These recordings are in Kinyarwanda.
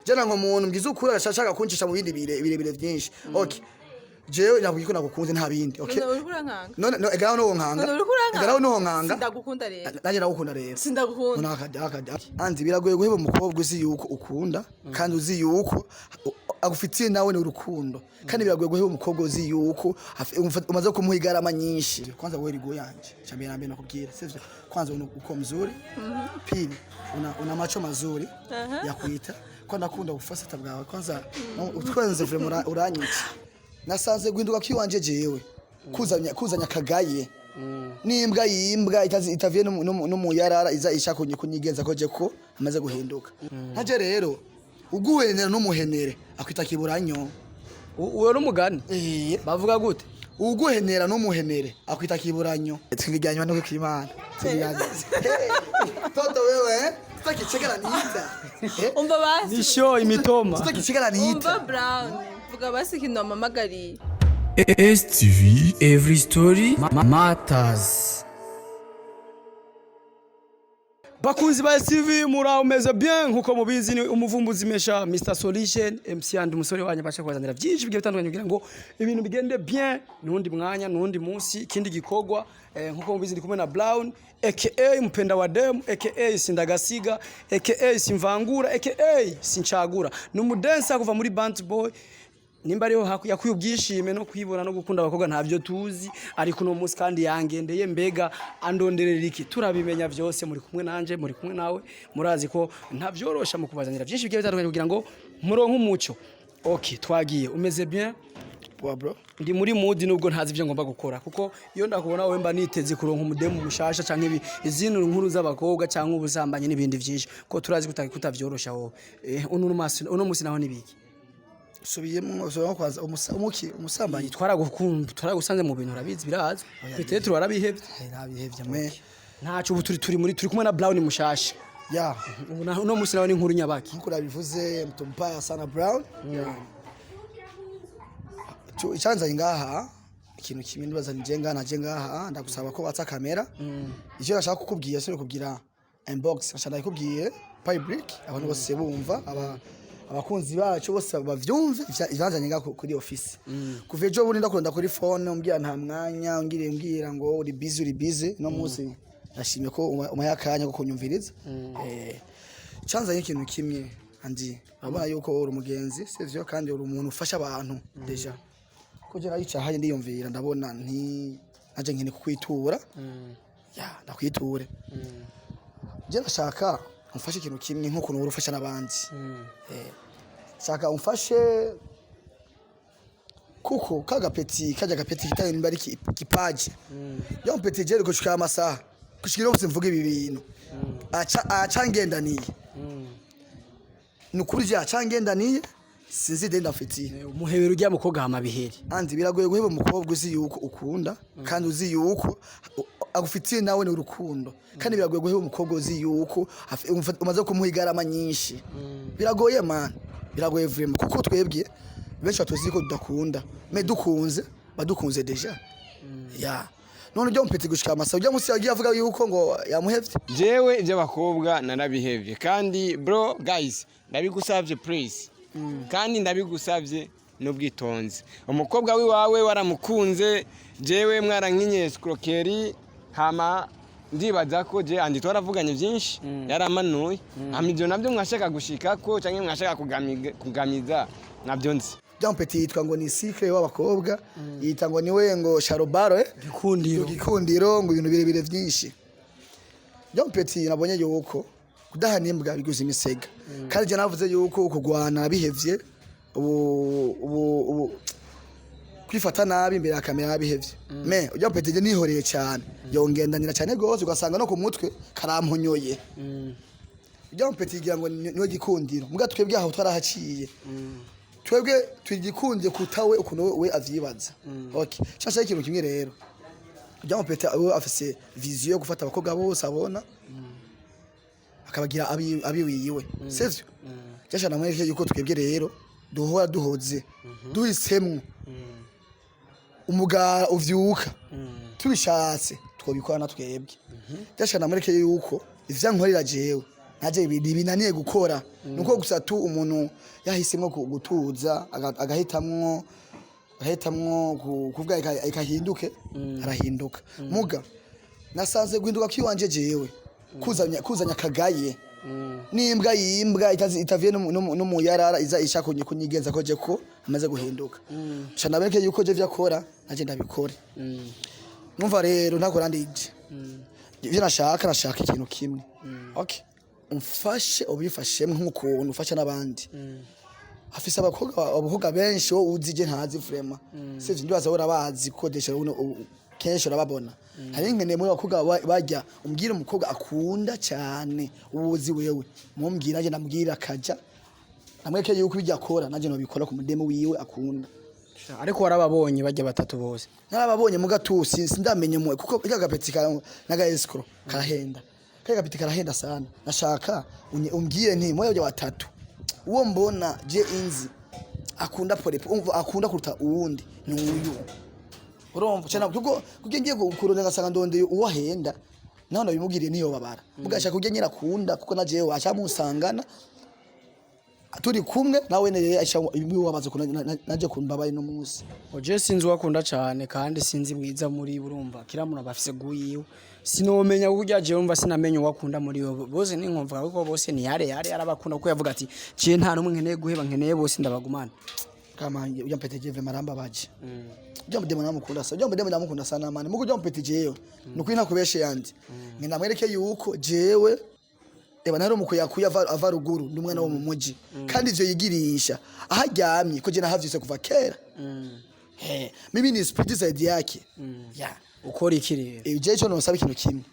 jana ngo umuntu mgize ukuri arashaka kuncisha mu bindi birebire byinshi okay jewe navuga ko nagukunze nta bindi okay none egaraho no nkanga egaraho no nkanga sindagukunda rero naje nakukunda rero sindagukunda anzi biragoye guheba umukobwa uzi yuko ukunda kandi uzi yuko agufitiye nawe ni urukundo kandi biragoye guheba umukobwa uzi yuko umaze kumuha igarama nyinshi kwanza wewe rigo yanje chambia nambe nakubwira sivyo kwanza uko mzuri pili una macho mazuri ya kuita kwa nakunda gufasata bwawe kwanza utwenze vile uranyica nasanze guhinduka kwiwanje jewe kuzanya kagaye nimbwa yimbwa itaviye no muyarara iza ishaka kunyigenza koje ko amaze guhinduka ntaje rero uguhenera no muhenere akwita kiburanyo uwo n'umugani bavuga gute uguhenera no muhenere akwita kiburanyo twigijyanywa no kwimana toto wewe tutakichekera niita umva basi ni show imitoma tutakichekera niita umva Brown vuga basi kino mamagari STV every story matters. Bakunzi ba STV mura umeze bien nkuko mubizi ni umuvumbuzi mesha Mr Solution MC and umusore wanye basha kwazanira byinshi bigiye bitandukanye kugira ngo ibintu bigende bien nundi mwanya nundi munsi kindi gikogwa nkuko mubizi ndi kumwe na Brown aka mpenda wa dem aka sindagasiga aka simvangura aka sinchagura numudensa kuva muri Band Boy nimba ariho yakuye ubwishime no kwibona no gukunda abakobwa ntavyo tuzi ariko no munsi kandi yangendeye mbega andonderera iki turabimenya byose muri kumwe nanje muri kumwe nawe murazi ko ntavyorosha mu kubazanira byinshi bigiye bitandukanye kugira ngo muronke umuco okay twagiye umeze bien wa bro ndi muri mood nubwo ntazi ivyo ngomba gukora kuko iyo ndakubona wowe mba niteze kuronka umudemu mushasha canke izinu nkuru z'abakobwa canke ubusambanye n'ibindi byinshi ko turazi kutavyorosha wowe uno musi naho nibiki subiyemo kwaza umusambanyi twaragusanze mu bintu urabizi birazi biteye turi warabihevye nabihevye me ntacu ubu turi kumwe na Brown mushasha ya uno musi nawe ni nkuru nyabaki nkuko nabivuze mtumpaya sana Brown icyanza ngaha ikintu kimwe nibaza naje ngaha ndagusaba ko batsa kamera icyo nashaka kukubwiye sino kubwira inbox nashaka ndakubwiye public abantu bose bumva abakunzi bacu bose bavyumve ivanzanye ngaho kuri office kuva ejo bundi ndakunda kuri phone umbwira nta mwanya mbwira ngo uri busy no munsi nashimye ko umayakanya ko kunyumviriza cyanzanye ikintu kimwe andi abana yuko uri umugenzi sivyo kandi uri umuntu ufasha abantu deja kujya yicaye ndiyumvira ndabona naje nkene kukwitura ya ndakwiture je nashaka umfashe ikintu kimwe nkuko uri ufasha nabandi shaka umfashe kuko kajya gapeti kitari niba ari kipaji yo mpeti je riko shika amasaha kushikira bose mvuga ibi bintu acangendaniye nukuri ya acangendaniye sinzi denda mfitiye umuhebero ujya mukobwa hama biheri andi biragoye guheba umukobwa uzi yuko ukunda kandi uzi yuko agufitiye nawe ni urukundo kandi biragoye guheba umukobwa uzi yuko umaze kumuha igarama nyinshi biragoye man biragoye vraiment kuko twebwe benshi batuzi ko dudakunda me dukunze badukunze deja ya none ujya mpeti gushika amasaha ujya musi yagiye avuga yuko ngo yamuhevye jewe ibyo bakobwa narabihevye kandi bro guys ndabigusavye please kandi ndabigusavye n'ubwitonzi umukobwa wiwawe waramukunze jewe mwarankinye escroquerie hama ndibaza ko je andi twaravuganye byinshi yaramanuye amivyo nabyo mwashaka gushikako canke mwashaka kugamiza nabyo nzi Jean Petit yitwa ngo ni secret w'abakobwa yita ngo niwe ngo Sharobaro gikundiro ngo ibintu birebire byinshi Jean Petit nabonye yuko kudahanimbwa biguze imisega kandi je navuze yuko kugwana bihevye ubu kwifata nabi imbere ya kamera bihevye me Jean Petit je nihoreye cyane yongendanira cyane gose ugasanga no ku mutwe karamponyoye Jean Petit gira ngo niwe gikundiro muga twebwe aho twarahaciye twebwe twigikunze kutawe ukuno we avyibaza okay cyashaka ikintu kimwe rero Jean Petit we afise vision yo gufata abakobwa bose abona akabagira abiwiyiwe sivyo cyashana mwereke yuko twebwe rero duhora duhoze duhisemwe umugara uvyuka tubishatse twobikorana twebwe cyashana mwereke yuko ivyankorera jewe naje binaniye gukora nuko gusa tu umuntu yahisemo gutuza agahitamwo kuvuga ikahinduke arahinduka muga nasanze guhinduka kiwanje jewe kuzanya kagaye n'imbwa yimbwa itaviye no mu yarara iza ishakonye kunyigenza ko je ko amaze guhinduka cyane bereke yuko je vyakora naje ndabikore numva rero ntakora ndije ivyo nashaka ikintu kimwe okay umfashe ubifashe nk'ukuntu ufasha n'abandi afise abakobwa benshi wo uzije ntazi vrema sivyo ndibaza urabazi kodesha kenshi urababona hari nkene muri bakobwa bajya umbwira umukobwa akunda cyane ubuzi wewe mumbwira nje namubwira akaja namweke yuko bijya akora nanje no bikora ku mudemo wiwe akunda ariko warababonye bajya batatu bose narababonye mu gatusi sindamenye mu kuko igagapeti naga escro karahenda kagapeti karahenda sana nashaka umbwire nti moyo bya batatu uwo mbona je inzi akunda polepo umva akunda kuruta uwundi ni uyu urumva cyane kuko ngiye kuronga ngasanga ndonde uwo henda naho nabimugiriye niyo babara mugashaka kujya nyirakunda kuko naje wacha musangana turi kumwe nawe ne ibi wabaze naje kumbabaye no munsi oje sinzi wakunda cyane kandi sinzi mwiza muri burumva kiramuna bafise guyiwe sinomenya kurya je umva sinamenya wakunda muri bo bose ninkumva kuko bose ni yare arabakunda kuko yavuga ati je nta numwe nkeneye guheba nkeneye bose ndabagumana kamange ujya mpetejeve maramba baje ujya mudemo namukunda sa ujya mudemo namukunda sana mane muko ujya mpetejeyo nuko ina kubeshe yandi ngina mwereke yuko jewe eba nari umukuyakuya ava ruguru ndi umwana wo mu muji kandi ivyo yigirisha aharyamye ko je nahavyise kuva kera mimi ni spirit side yake ya ukora iki rero je cyo nosaba ikintu kimwe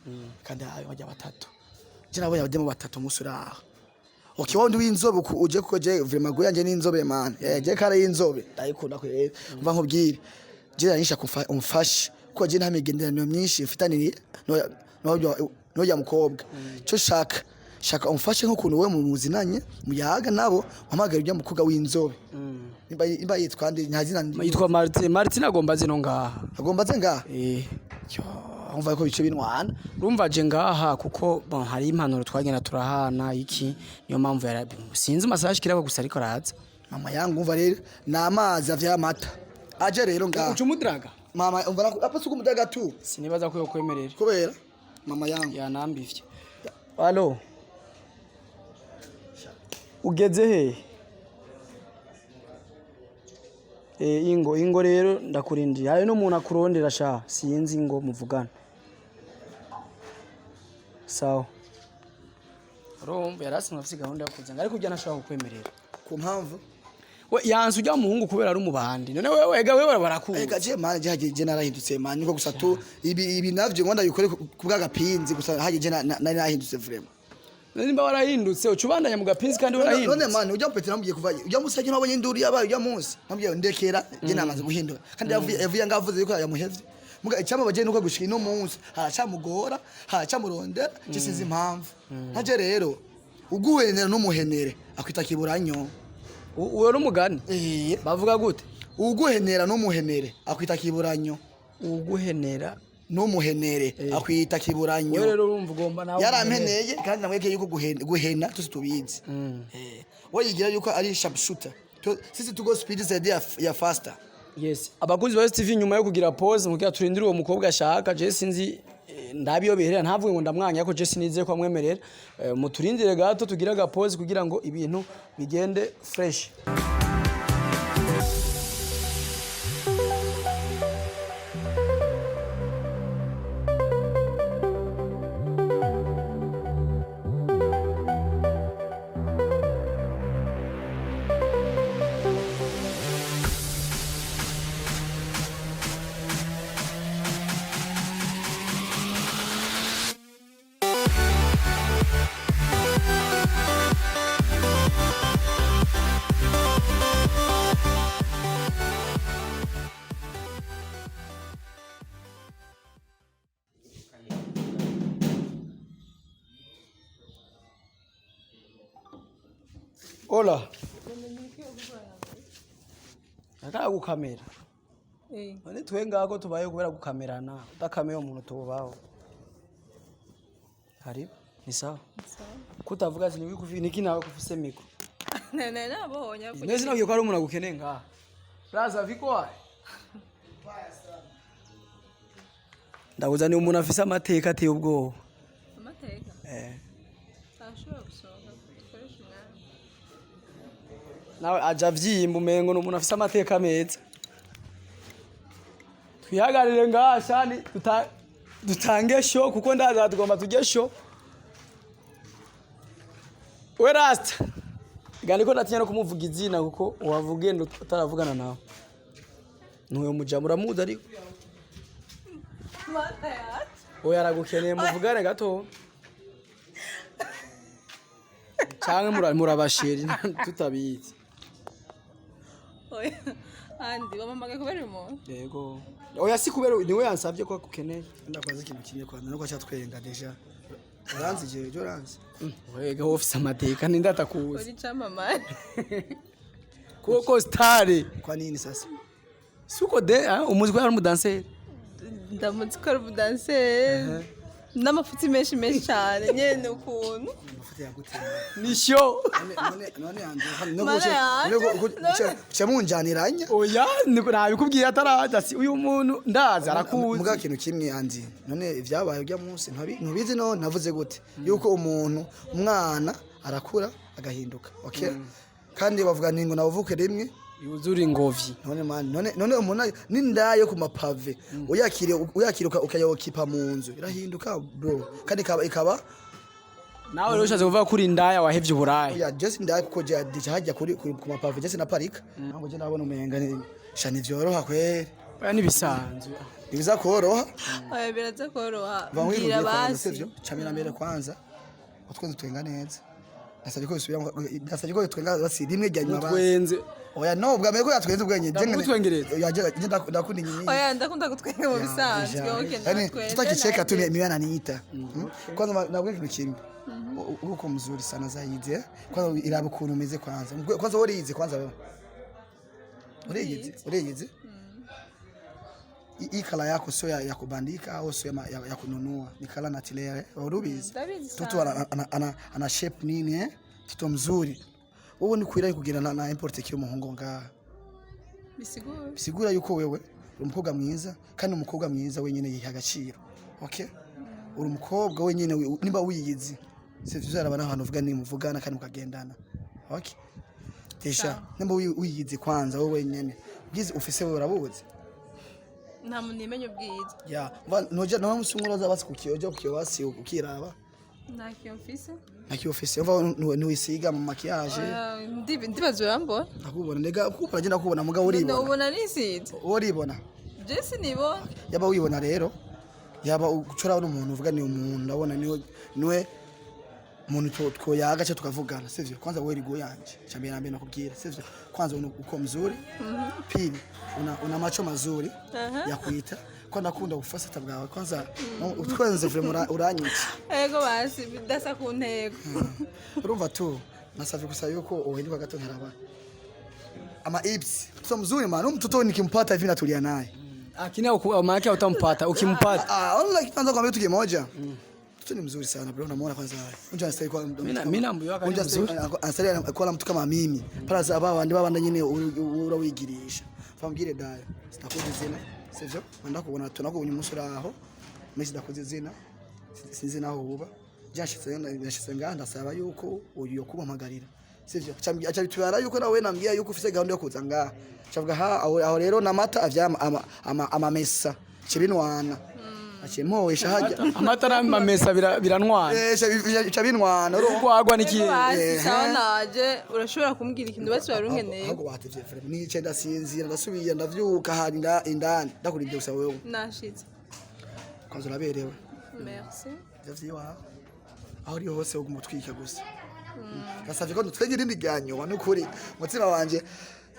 kandi ayo bajya batatu je nabonye abademo batatu musuraho ukiwondi w'inzobe uje kuko je vraiment guyanje n'inzobe man je kare y'inzobe ndayikunda ko mva nkubwire je yanisha umfashe ko je nta migenderano myinshi mfitaniriye no ya mukobwa cyo shaka umfashe nk'ukuntu we mu muzinanye muyaga nabo mpamagara ujya mukobwa w'inzobe nimba yitwa ndi ntazina yitwa Martin agomba zino ngaha umva ko bice binwana urumva je ngaha kuko hari impanuro twagenda turahana iki niyo mpamvu sinzi massage kiraba gusa ariko araza mama yangu umva rero namazi avya mata aje rero ngaha ucumudraga mama umva apa suko mudaga tu sinibaza ko yokwemerera kubera mama yangu yanambivye allo ugeze he ingo rero ndakurindiye ayo n'umuntu akurondera sha sinzi ngo muvugana sawa rombe yarasimwe afite gahunda yo kuzanga ariko ujya nashaka kukwemerera ku mpamvu we yanzu ujya muhungu kubera ari umubandi none wewe barakuza ega je man je narahindutse man niko gusa tu ibi navyo ngo ndabikore kubwagapinzi gusa haje je narahindutse vraiment nimba warahindutse ucubandanya mu gapinzi kandi warahindutse none man ujya mpetera mbiye kuva ujya musajye nabonye induri yabaye ujya munsi nabwiye ndekera je namaze guhindura kandi yavuye ngavuze yuko yamuhevye muga icyama baje nuko gushika no munsi haracamugora haracamurondera je sinzi impamvu ntaje rero uguhenera n'umuhenere akwita kiburanyo uwo n'umugani bavuga gute uguhenera n'umuhenere akwita kiburanyo uguhenera n'umuhenere akwita kiburanyo rero urumva ugomba nawe yarampeneye kandi namweke yuko guhena tuzi tubizi we yigira yuko ari sharpshooter sisi tugo speed zaidi ya faster. Yes, abakunzi ba STV nyuma yo kugira pause mugira turindire uwo mukobwa ashaka je sinzi ndabiyo biherera ntavuge ngo ndamwanya ko je sinize ko amwemerera muturindire gato tugira ga pause kugira ngo ibintu bigende fresh. Hola. Aka gukamera. None twenga ko tubaye kubera gukamerana. Udakameye umuntu tubaho. Hari Ni sawa. Kutavuga ati niki nawe kufise mikro. Nene nabonye. Nezi nagiye ko ari umuntu agukeneye ngaha. Raza viko wae. Ndabuza ni umuntu afise amateka ateye ubwoba. Amateka. Ashobora gusohoka dukoresha umwanya. Nawe aja vyimba umengo ni umuntu afise amateka meza. Twihagarire ngaha shani dutange show kuko ndaza tugomba tujye show. We Rasta. Gani ko natinya no kumuvuga izina kuko uwavuge ndo utaravugana nawe. Nuyo mujamura muda ariko. Mata yacu. Oya aragukeneye muvugane gato. Canke murabashiri tutabizi. Oya. Andi wamamagaye kubera umuntu. Yego. Oya si kubera niwe yansavye ko akukeneye. Ndakoze ikintu kimwe kwa nuko cyatwenga deja. Uranzi je uranzi. Wega office amateka ninde atakuzi. Uri chamamare. Kuko star. Kwa nini sasa? Suko de umuzwi ari umudanser. Ndamutse ko ari umudanser. N'amafuti menshi cyane nyene ukuntu. Amafuti yagutse. Ni show. None anje cyamunjaniranya. Oya niko nabikubwiye ataraza si uyu muntu ndaza arakuzi. Muga kintu kimwe andi. None ivyabaye ujya munsi ntubizi no navuze gute yuko umuntu umwana arakura agahinduka. Okay? Kandi bavuga ningo navuke rimwe yuzura ingovyi. None umuntu nindaye ku mapave uyakiruka ukayokipa mu nzu irahinduka bro kandi ikaba nawe rero ushaze kuvuga kuri ndaya wahevye uburayi. Ya just ndaya kuko je hajya kuri ku mapave je na parika ngo je nabona umenga ni shani vyoroha kwere Oya nibisanzwe. ibiza koroha Oya biraza koroha. Bwira basi camira mbere kwanza utwenze twenga neza nasabye ko bisubira twenga basi rimwe rya nyuma Twenze. Oya no bwa mbere ko yatwenze ubwenye Ndakutwengereza. yaje ndakunda inyinyi. Oya ndakunda gutwenga mu bisanzwe. Okay Yaani tutakicheka tu mimi ananiita. Kwanza nabwo ikintu kimwe. Uko mzuri sana zaidi. Kwanza irabe ukuntu umeze kwanza. Kwanza worize kwanza wewe. Uriyize. Hii kala yako sio ya kubandika au sio ya kununua. Ni kala naturel. Urubizi. Mtoto ana shape nini Mtoto mzuri. Wowe ni kwira kugira na import kiyo muhongo ngaha. Bisigura yuko wewe umukobwa mwiza kandi umukobwa mwiza wenyene yiha agaciro. Okay? Uri umukobwa wenyene nimba wiyizi. Sivyo arabana abantu uvuga ni muvugana kandi mukagendana. Okay? Tesha nimba wiyizi kwanza wowe wenyene. Bwize ufise wewe urabuze. Nta muntu imenye ubwiza. Ya, noja no musungura za basi kukiyoja basi ukiraba. Nta kiyofise. Naki ofisi mva niwisiga mu makiyaje. Ndibazura mbona. Nakubona ndega kuko agenda kubona muga uribona. Ubona nisize. Uribona. Jesse nibo. Yaba wibona rero. Yaba ucura n'umuntu uvuga ni umuntu ndabona niwe umuntu twoyaga cyo tukavugana sivyo kwanza wewe rigo yanje cyambere nambe nakubwira sivyo kwanza uko mzuri pili una macho mazuri ya kuita kwa nakunda gufasata bwawe kwanza utwenze vraiment uranyitse Ego basi bidasa ku ntego. urumva tu nasavye gusaba yuko uhinduka gato ntaraba ama ibs so mzuri maana mtoto nikimpata hivi natulia naye akina maana utampata ukimpata like kwanza kwa mtu kimoja mtoto ni mzuri sana bro unamuona kwanza unja anastahili kwa mimi naambiwa kama mzuri anastahili kwa mtu kama mimi para za baba nyine urawigirisha famgire dayo sitakoze zina sivyo wanda kubona tunakubonye umusura aho mesi dakoze zina sinzi naho uba byashitse nganda saba yuko uyo kubampagarira sivyo acha bitubara yuko nawe nambia yuko ufise gahunda yo kuza ngaha chavuga aho rero namata avya amamesa kibinwana achemowesha haja amatara amamesa biranwana chabinwana kwagwa niki sawa naje urashobora kumbwira ikintu basi barunkeneye ahubwo batevye frame ni cenda sinzira ndasubiye ndavyuka hari indani ndakuribye gusa wewe nashitse kwanza uraberewe merci ndavyiwa aho uri hose ugumutwika gusa gasavye ko twegera indi ganyo n'ukuri mutima wanje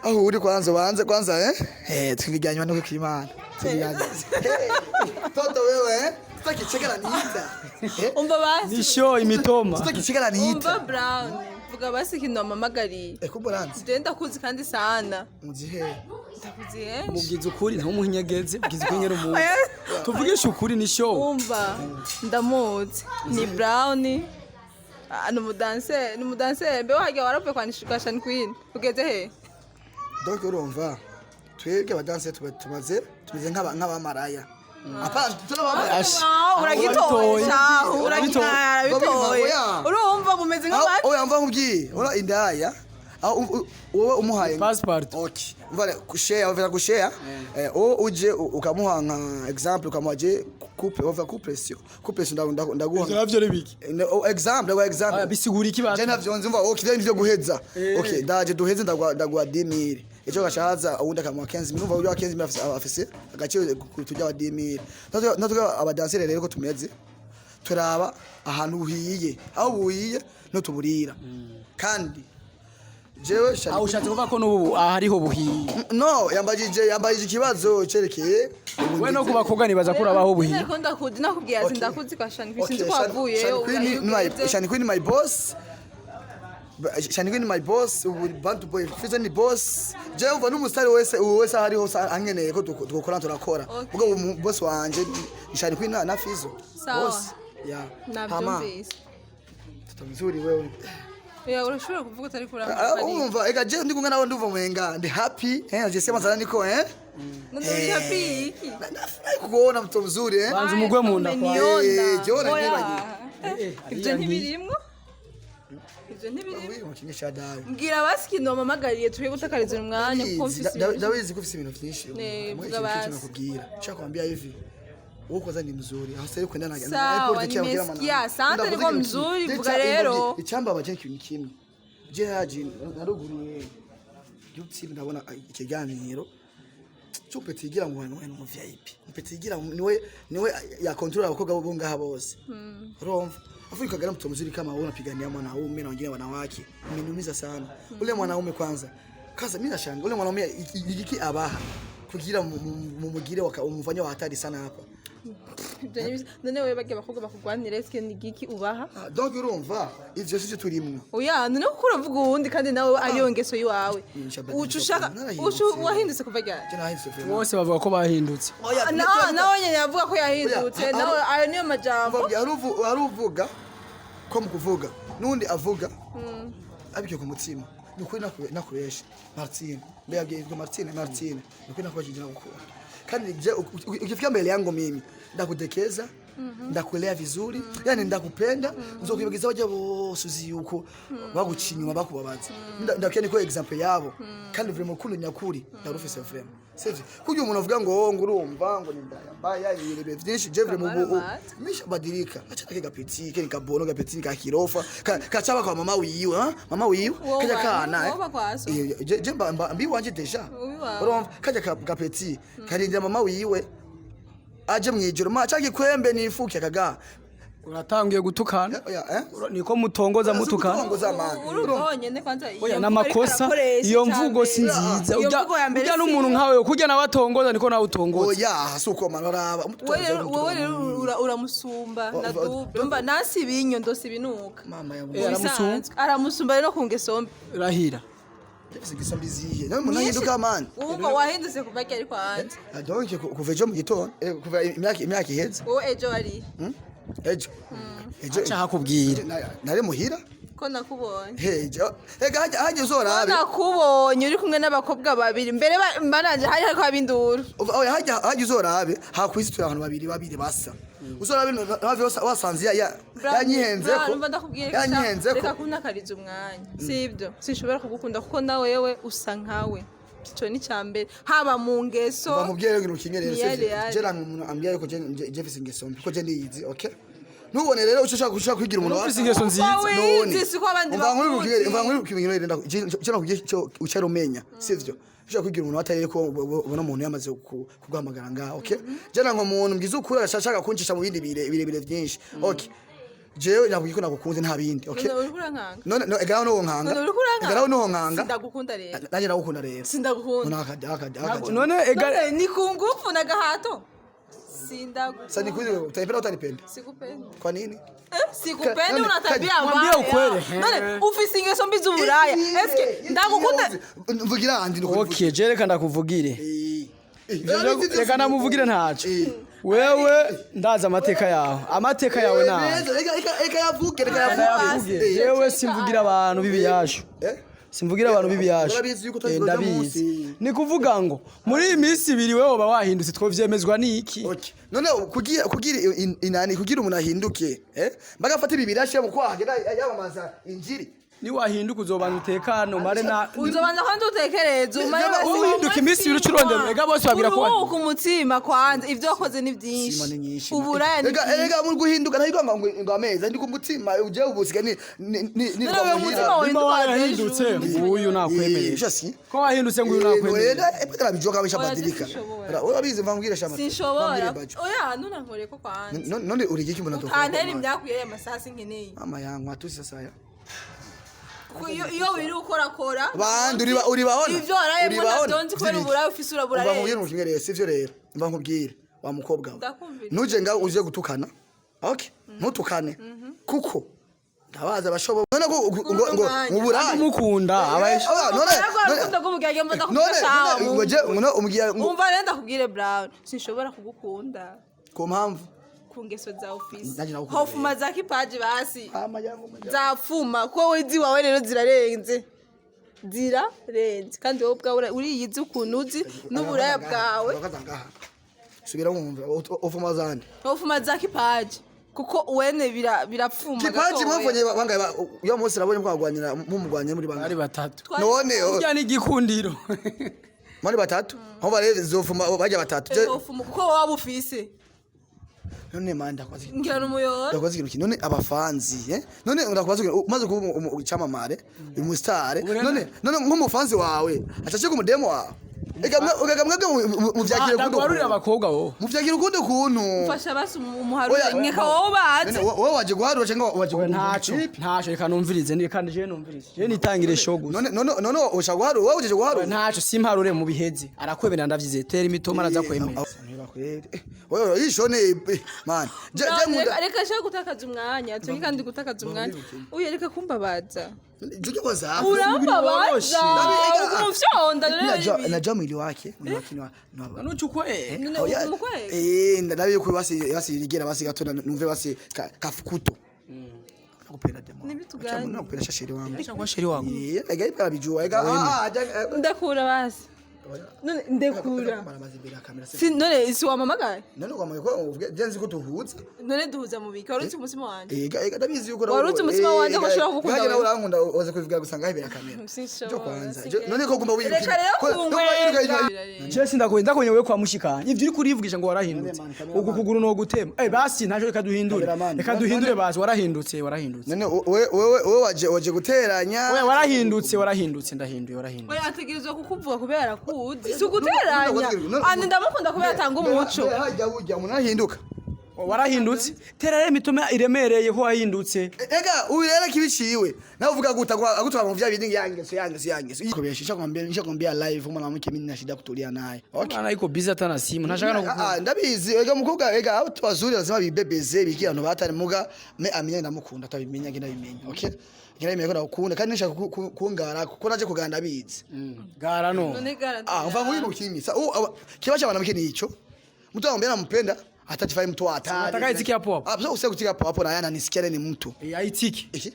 aho uri kwanza twiganywa no kwimana toto wewe tutakichekera niita umva basi ni show imitoma tutakichekera niita umva Brown vuga basi ikintu amamagari kumburanze ndenda kuzi kandi sana muzihe ndakuziye mugize ukuri nta umunyegeze mugize kwenyera umuntu tuvugisha ukuri ni show umva ndamuzi ni Brown ni umudanse mbe wajya waravuye kwa Shani Queen ugeze he donc urumva twebwe abadanse tumeze nk'abamaraya uragitoye urumva bumeze nk'abaki oya mva nkubwiye ora indaya wowe umuhaye passport okay mvale kushare uje ukamuha nka example ukamuhaje couple sio ndaguha navyo ribiki example bisigura iki bata je navyo nzumva okay ndivyo guheza okay ndaje duheze ndaguha 10000 ejo gashaza uwundi akamuha 15000 numva ujya 15000 afise agaciro tujya wa 10000 natwe abadansere rero ko tumeze turaba ahantu uhiye aho buhiye no tuburira kandi jewe Shani ushatse kuvuga ko n'ubu hariho buhiye no yambajije ikibazo cerekeye we no kubakobwa nibaza ko urabaho buhiye nakubwiye ati ndakuzi kwa Shani Queen sinzi ko wavuye Shani Queen my boss Shani Queen my boss bantu boy fize ni boss jewe umva n'umusitari wese hariho ankeneye ko dukora turakora ubwo boss wanje Shani Queen na Fizo boss ya nabyumvise tutamzuri wewe ya urashobora kuvuga utari kuramba umva ega je ndi kumwe nawe nduva mwenga ndi happy je sema sana niko ndi happy kuona mtu mzuri banza umugwe mu nda kwa jone nibagiye ibyo ntibirimwo mbwira basikino mamagariye turi gutakariza umwanya kuko mfise ndabizi ko ufise ibintu byinshi vuga basi nakubwira nshaka kwambia hivi uko za ni mzuri hasa kwenda na sawa nimesikia asante niko mzuri vuga rero icyamba abaje kintu kimwe je haji naruguriye YouTube ndabona ikiganiro cyupeti igira ngo hano mu VIP upeti igira niwe ya control abakobwa bo ngaha bose urumva Afrika gara mtu mzuri kama wewe unapigania mwanaume na wengine wanawake umeniumiza sana ule mwanaume kwanza kaza mimi nashanga ule mwanaume igiki abaha kugira mumugire umufanya wa hatari sana hapa none wewe bagiye bakobwa bakugwanira eske ni giki ubaha donc urumva ivyo sije turimwe oya none ko uravuga uwundi kandi nawe ariyo ngeso yiwawe ucushaka wahindutse kuva ryari bose bavuga ko bahindutse nawe nyene yavuga ko yahindutse nawe ayo niyo majambo aruvuga ko mukuvuga nundi avuga abike ku mutima nukuri nakubesha Martine mbeyabye Martine nukuri nakubashije nakukura kandi ukifika mbele yangu mimi ndakudekeza ndakulea vizuri yani ndakupenda nzokwibagiza waje bose uzi yuko bagucinyuma bakubabaza ndakyane ko example yabo kandi vraiment kuno nyakuri ndarufise vraiment sivyo kujya umuntu avuga ngo ngurumva ngo ndayambaya yirebe vyinshi je vraiment misha badilika acha gapeti ke kabono gapeti ka kirofa kachaba kwa mama wiwe kaja kana je mbi wanje deja urumva kaja gapeti karinda mama wiwe aje mwijoro macha kwembe nifuke kaga uratangiye gutukana niko mutongoza mutukana urubonye kwanza oya namakosa iyo mvugo si nziza ujya n'umuntu nkawe kujya nabatongoza niko nawe utongoza oya hasuko manaraba wewe uramusumba na dubumba nasi binyo sibinuka mama aramusumba rero kungesombe rahira Sigisambiziye nawe munahinduka man uko wahindutse kuva cyari kwa hanze donc kuva ejo mu gitondo kuva imyaka iheze ejo ari ejo acha kubwira nare muhira ko nakubonye hejo haje uzorabe nakubonye uri kumwe n'abakobwa babiri mbere bananje hari hariko abinduru oya haje uzorabe hakwisi abantu babiri basa uzorabe nave wasanze yanyihenzeko reka kunakariza umwanya sibyo sinshobora kugukunda kuko na wewe usa nkawe cyo ni cyambere haba mu ngeso bamubwiye ngo ukinyerere je ran umuntu ambwiye ko je fise ingeso ko je ndiyizi okay nubone rero ushaka kwigira umuntu wafise ingeso nziza none siko abandi mva nkuri renda cyo kugiye cyo ucarumenya sivyo ushaka kwigira umuntu atari ko ubona umuntu yamaze kuguhamagara nga okay je ran umuntu mbwiza ukuri ashaka kuncisha mu bindi birebire byinshi okay jewe navuga ko nagukunze nta bindi okay none egaraho no nkanga egaraho no nkanga sindagukunda rero nanje nagukunda rero sindagukunda none egara ni kungufu na gahato sindagukunda sasa nikuze utaipenda utanipenda sikupenda kwa nini sikupenda una tabia mbaya ukweli none ufise ingeso mbi z'uburaya eske ndagukunda mvugira andi okay je reka ndakuvugire reka namuvugire ntaco wewe ndazi amateka yawe nawe Eka yavuge. yewe simvugira abantu b'ibiyashu simvugira abantu b'ibiyashu Urabizi yuko twagize ndabizi ni kuvuga ngo muri iyi minsi ibiri wewe woba wahindutse twovyemezwa n'iki Okay. None kugira inani kugira umuntu ahinduke bagafata ibi birashye mu kwagera yabamaza injiri ni wahinduka uzobanza utekane umare na uzobanza kandi utekereze umare uhinduka iminsi ibiri ucurondera ega bose babwira ko uruhuka umutima kwanza ivyo wakoze ni vyinshi uburaya ni ega mu guhinduka ntari ngo ameza ndi ku mutima uje ubusiga ni nimba warahindutse nguyu nakwemereye ko wahindutse nguyu nakwemereye epatara bijoka bisha badilika urabizi mvambwira shama sinshobora oya ntunankore ko kwanza none uri iki mbona to kantera imyakuye y'amasasi nkeneye mama yangu atusi sasa ya iyo wiri ukorakora bandi uribahona ivyo warayemo navyonzi kubera uburayi ufise urabura rero mubwire mu kimwe rero sivyo rero mva nkubwire wa mukobwa Ndakumvira. nuje nga uje gutukana okay ntutukane kuko ndabaza bashobo none ngo muburayi mukunda abayeshi none umubwira umva rero ndakubwire Brown sinshobora kugukunda ku mpamvu ku ngeso za ofisi Nanjye nakukunda. hofuma za kipaji basi amayangu zapfuma kuko wizi wawe rero zirarenze kandi wowe ubwawe uriyizi ukuntu uzi n'uburaya bwawe subira wumva ufuma zandi hofuma za kipaji kuko wene birapfuma kipaji mwavonye bangaye yo munsi nabonye mwagwanira mumugwanye muri ari bangaye batatu none urya ni igikundiro muri batatu aho bareze zofuma bajya batatu hofuma kuko waba ufise none manda kwazi ngira n'umuyoro ndakoze ikintu none abafanzi none ndakubaza umaze kuba ucamamare umustar none nk'umufanzi wawe acace ku mudemo wawe ega mwebwe muvyakire kundo warurira abakobwa wowe muvyakire ukundi kuntu mfasha basi umuharure nkeka wowe bazi wowe waje guharura cyangwa waje ntaco reka numvirize ni kandi je numvirize je nitangire show gusa none ushaka guharura wowe ujeje guharura ntaco simparure mu bihezi arakwemera ndavyize tera imitoma araza kwemera wewe yishone man reka shaka gutakaza umwanya turi kandi gutakaza umwanya uye reka kumbabaza Juki kwanza urambabaza umufyonda rero najua mwili wake nuchukwe ndabiye ko basi rigera basi gatona numve basi kafukuto nakupenda demo nibitugani nakupenda shashiri wangu cyangwa sheri wangu ega ipera bijua ega ndakura basi none ndekura none isi wamamagaye none kwamaye ko uvuge jenzi ko tuhuza none duhuza mu bika warutse umutima wanje ega ndabizi yuko warutse umutima wanje ko shira gukunda wewe urankunda waze kubivuga gusanga ibera kamera cyo kwanza none ko gumba wiruka reka rero kungwe je sindakwenda ko nyewe kwa mushikanye ivyo uri kurivugisha ngo warahindutse ugu kuguru no gutema basi ntaje reka duhindure basi warahindutse none wewe waje guteranya wewe warahindutse ndahinduye oya ategerezwa kukuvuga kubera kuzi suguteranya andi ndamukunda kubera atanga umuco hajya ujya munahinduka warahindutse tera rero imitoma iremereye ho wahindutse ega ubirera kibiciwe nawe uvuga agutwa mu vya bidingi yange kubeshisha kwambia live mwana mke mimi na shida kutulia naye okay ana iko busy atana simu ntashaka no ndabizi ega mukobwa ega abo twazuri lazima bibebeze bikira no batari muga me amenya ndamukunda atabimenya genda bimenya okay genda bimenya ko nakukunda kandi nshaka kungara kuko naje kuganda bizi gara no none gara mva muri mukimi sa kiba cyabana mke nico mtu anambia nampenda hata tifai mtu hatari nataka itiki hapo hapo sasa usije kutika hapo na yana nisikiane ni mtu yaitiki iki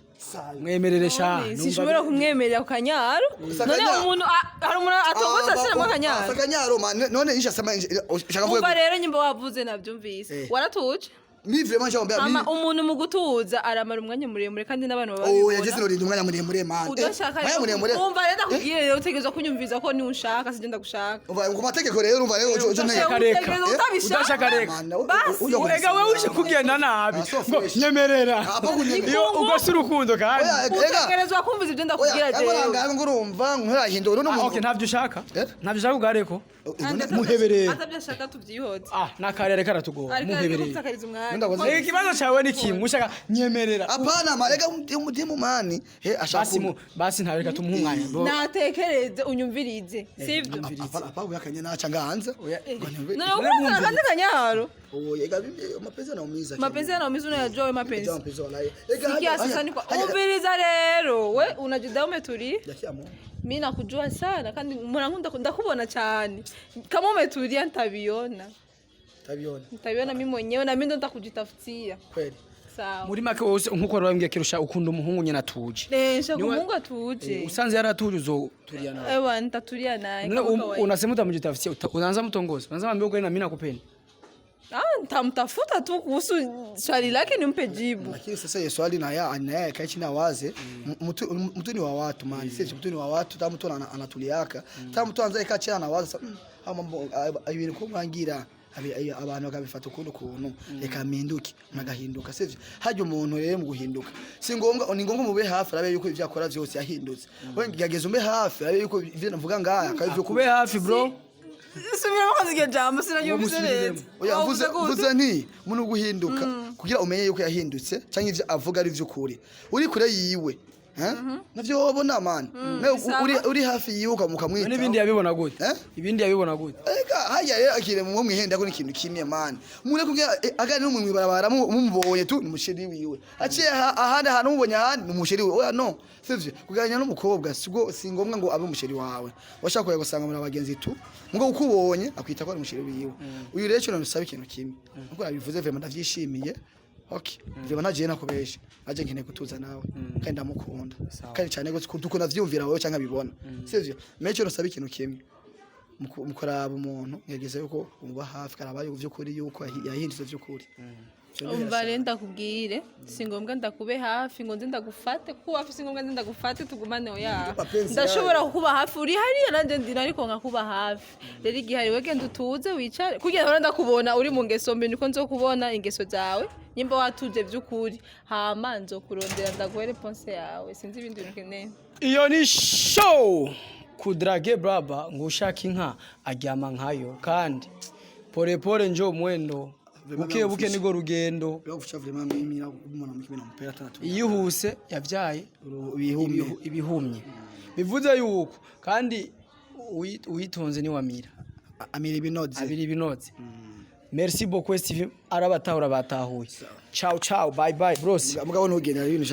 mwemerere sha sinshobora kumwemerera ku kanyaro none umuntu hari umuntu atongotsa ashyira mu kanyaro akanyaro none nisha sema ushaka vuga umva rero nyimba wavuze nabyumvise waratuje mi vraiment njya ama umuntu mu gutuza aramara umwanya muremure kandi n'abantu babibona yagize no rinda umwanya muremure man udashaka umva rero ndakubwire rero utegerezwa kunyumviza ko ni ushaka sije ndagushaka umva ku mategeko rero umva rero ujo reka udashaka reka ega wewe uje kugenda nabi nyemerera iyo ugose urukundo kandi utegerezwa kumviza ibyo ndakubwira je ega ngurumva nkurahindo no okay ntavyo ushaka ugareko muhebereye atabyashaka tubyihoze nakarere karatugora muhebereye umwanya ikibazo cyawe ni kimwe ushaka nyemerera apana marega umudimu mani ashaka basi ntareka tumuha umwanya natekereze unyumvirize sivyo apa uyakanye naca nganza none ukunda kandi kanyaro yega mapenzi yanaumiza mapenzi yanaumiza unayajoe mapenzi sikia sasa ni kwa umviriza rero we unajidao umetulia mimi nakujua sana kandi mwanangu ndakubona cyane kama umetulia ntabiona Nitaviona mimi mwenyewe na mimi ndo nitakujitafutia. Kweli. Sawa. muri make wose nkuko warambwiye kirusha ukunda umuhungu nyene atuje Nesha kumungu atuje. usanze yaratuje uzotulia naye Ewa nitatulia naye. unasema utamjitafutia unaanza mtongozi unaanza mwambie ukweli na mimi nakupenda Nitamtafuta tu kuhusu swali lake nimpe jibu. Lakini sasa hiyo swali na yeye kai chini awaze mtu ni wa watu man, sisi mtu ni wa watu, ta mtu anatuliaka, ta mtu anza ika chini anawaza mambo ibintu ko mwangira abantu bakabifata ukuntu reka mpinduke nagahinduka sivyo haje umuntu rero mu guhinduka si ngombwa ni ngombwa mube hafi arabe yuko ivyo akora vyose yahindutse we ngageze umbe hafi arabe yuko ivyo navuga ngaya akabivyo kube hafi bro Subira makazi jambo sinanyumvise neza. Oya vuze nti umuntu guhinduka kugira umenye yuko yahindutse canke ivyo avuga ari vy'ukuri uri kure yiwe navyo wabona man uri hafi yiwe ukamwita n'ibindi yabibona gute ibindi yabibona gute ega haya rero akire mu mwihenda ko n'ikintu kimwe man mure kugira agari n'umwe mwibarabara mumubonye tu n'umusheri wiwe aciye ahandi ahantu mubonye ahandi n'umusheri wiwe oya no sivyo kuganya n'umukobwa sigo singombwa ngo abe umusheri wawe washaka kuya gusanga muri abagenzi tu ngo ukubonye akwita ko ari umusheri wiwe uyu rero cyo nusaba ikintu kimwe nuko abivuze vraiment ndavyishimiye. Okay. Vima naje nakubesha. Aje nkeneye kutuza nawe. Kandi ndamukunda. Kandi cyane gose kudukuna vyumvira wowe cyangwa bibona. Sivyo? Mecho rusaba ikintu kimwe. Mukoraba umuntu ngegeze yuko umuba hafi karabaye uvyukuri yuko yahindutse vyukuri. Umva rero ndakubwire singombwa ndakube hafi ngo nze ndagufate kuko hafi singombwa nze ndagufate tugumane oya ndashobora kuba hafi uri hariya nanje ndi ariko nkakuba hafi rero igihari wege ndutuze wicare kugira ngo ndakubona uri mu ngeso mbi niko nzokubona ingeso zawe nyimba watuje vy'ukuri hama nzokurondera ndaguhe response yawe sinzi ibindi bintu keneye. Iyo ni show kudrage braba ngo ushaka inka aryama nkayo kandi pole pole njo mwendo buke nigo rugendo iyihuse yavyaye ibihumye bivuze yuko kandi uyitonze ni wamira amira ibinoze merci beaucoup Steve arabatahura batahuye ciao bye bros mugabo ntugenda ibintu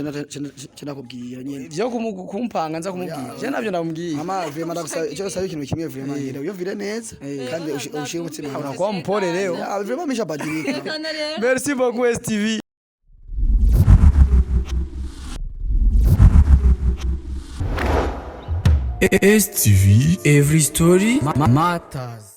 cyana kubwira nyine byo kumpanga nza kumubwira je navyo ndamubwiye mama vraiment ndagusaba icyo sabe ikintu kimwe vraiment ngenda uyumvire neza kandi ushire umutima wawe kwa mpore leo vraiment misha badilika. Merci beaucoup Steve. STV, every story matters.